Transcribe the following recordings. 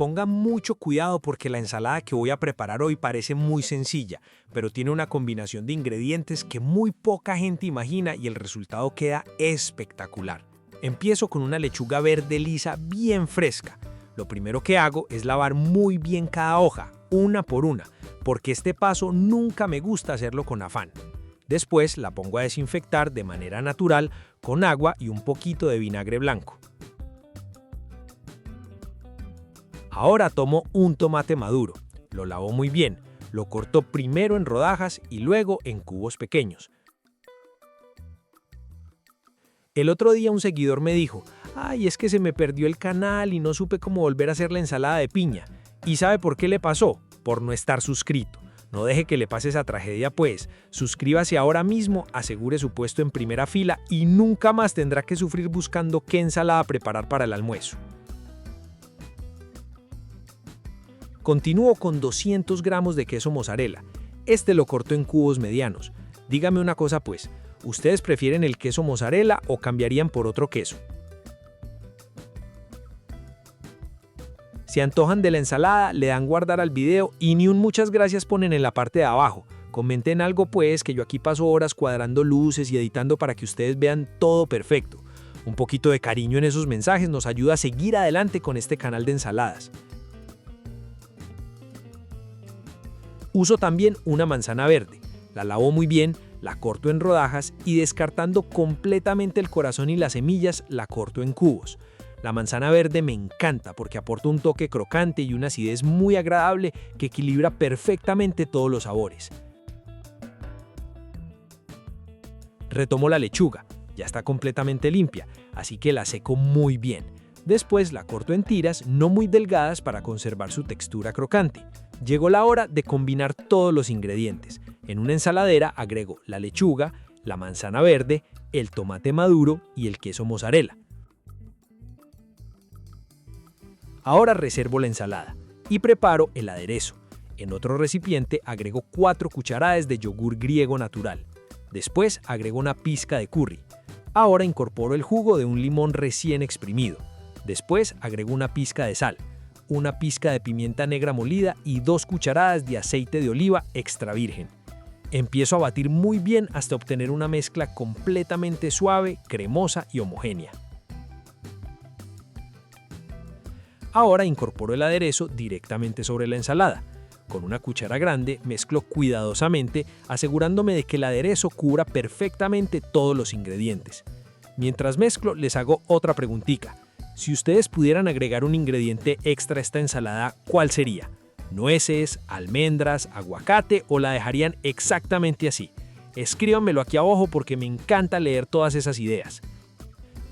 Pongan mucho cuidado porque la ensalada que voy a preparar hoy parece muy sencilla, pero tiene una combinación de ingredientes que muy poca gente imagina y el resultado queda espectacular. Empiezo con una lechuga verde lisa bien fresca. Lo primero que hago es lavar muy bien cada hoja, una por una, porque este paso nunca me gusta hacerlo con afán. Después la pongo a desinfectar de manera natural con agua y un poquito de vinagre blanco. Ahora tomo un tomate maduro, lo lavo muy bien, lo corto primero en rodajas y luego en cubos pequeños. El otro día un seguidor me dijo, ¡ay, es que se me perdió el canal y no supe cómo volver a hacer la ensalada de piña! ¿Y sabe por qué le pasó? Por no estar suscrito. No deje que le pase esa tragedia pues, suscríbase ahora mismo, asegure su puesto en primera fila y nunca más tendrá que sufrir buscando qué ensalada preparar para el almuerzo. Continúo con 200 gramos de queso mozzarella. Este lo corto en cubos medianos. Dígame una cosa pues, ¿ustedes prefieren el queso mozzarella o cambiarían por otro queso? Si antojan de la ensalada, le dan guardar al video y ni un muchas gracias ponen en la parte de abajo. Comenten algo pues, que yo aquí paso horas cuadrando luces y editando para que ustedes vean todo perfecto. Un poquito de cariño en esos mensajes nos ayuda a seguir adelante con este canal de ensaladas. Uso también una manzana verde. La lavo muy bien, la corto en rodajas y descartando completamente el corazón y las semillas, la corto en cubos. La manzana verde me encanta porque aporta un toque crocante y una acidez muy agradable que equilibra perfectamente todos los sabores. Retomo la lechuga, ya está completamente limpia, así que la seco muy bien. Después la corto en tiras no muy delgadas para conservar su textura crocante. Llegó la hora de combinar todos los ingredientes. En una ensaladera agrego la lechuga, la manzana verde, el tomate maduro y el queso mozzarella. Ahora reservo la ensalada y preparo el aderezo. En otro recipiente agrego 4 cucharadas de yogur griego natural. Después agrego una pizca de curry. Ahora incorporo el jugo de un limón recién exprimido. Después agrego una pizca de sal, una pizca de pimienta negra molida y 2 cucharadas de aceite de oliva extra virgen. Empiezo a batir muy bien hasta obtener una mezcla completamente suave, cremosa y homogénea. Ahora incorporo el aderezo directamente sobre la ensalada. Con una cuchara grande mezclo cuidadosamente, asegurándome de que el aderezo cubra perfectamente todos los ingredientes. Mientras mezclo, les hago otra preguntita. Si ustedes pudieran agregar un ingrediente extra a esta ensalada, ¿cuál sería? ¿Nueces, almendras, aguacate o la dejarían exactamente así? Escríbanmelo aquí abajo porque me encanta leer todas esas ideas.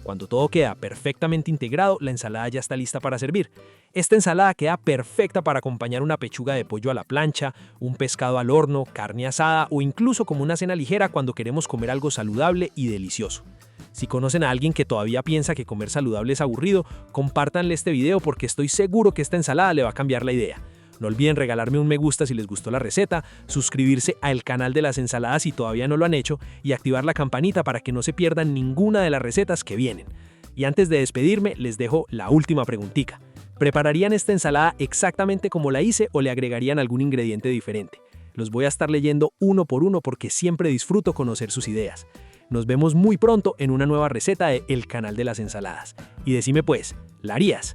Cuando todo queda perfectamente integrado, la ensalada ya está lista para servir. Esta ensalada queda perfecta para acompañar una pechuga de pollo a la plancha, un pescado al horno, carne asada o incluso como una cena ligera cuando queremos comer algo saludable y delicioso. Si conocen a alguien que todavía piensa que comer saludable es aburrido, compártanle este video porque estoy seguro que esta ensalada le va a cambiar la idea. No olviden regalarme un me gusta si les gustó la receta, suscribirse al canal de las ensaladas si todavía no lo han hecho y activar la campanita para que no se pierdan ninguna de las recetas que vienen. Y antes de despedirme, les dejo la última preguntita. ¿Prepararían esta ensalada exactamente como la hice o le agregarían algún ingrediente diferente? Los voy a estar leyendo uno por uno porque siempre disfruto conocer sus ideas. Nos vemos muy pronto en una nueva receta de El Canal de las Ensaladas. Y decime pues, ¿la harías?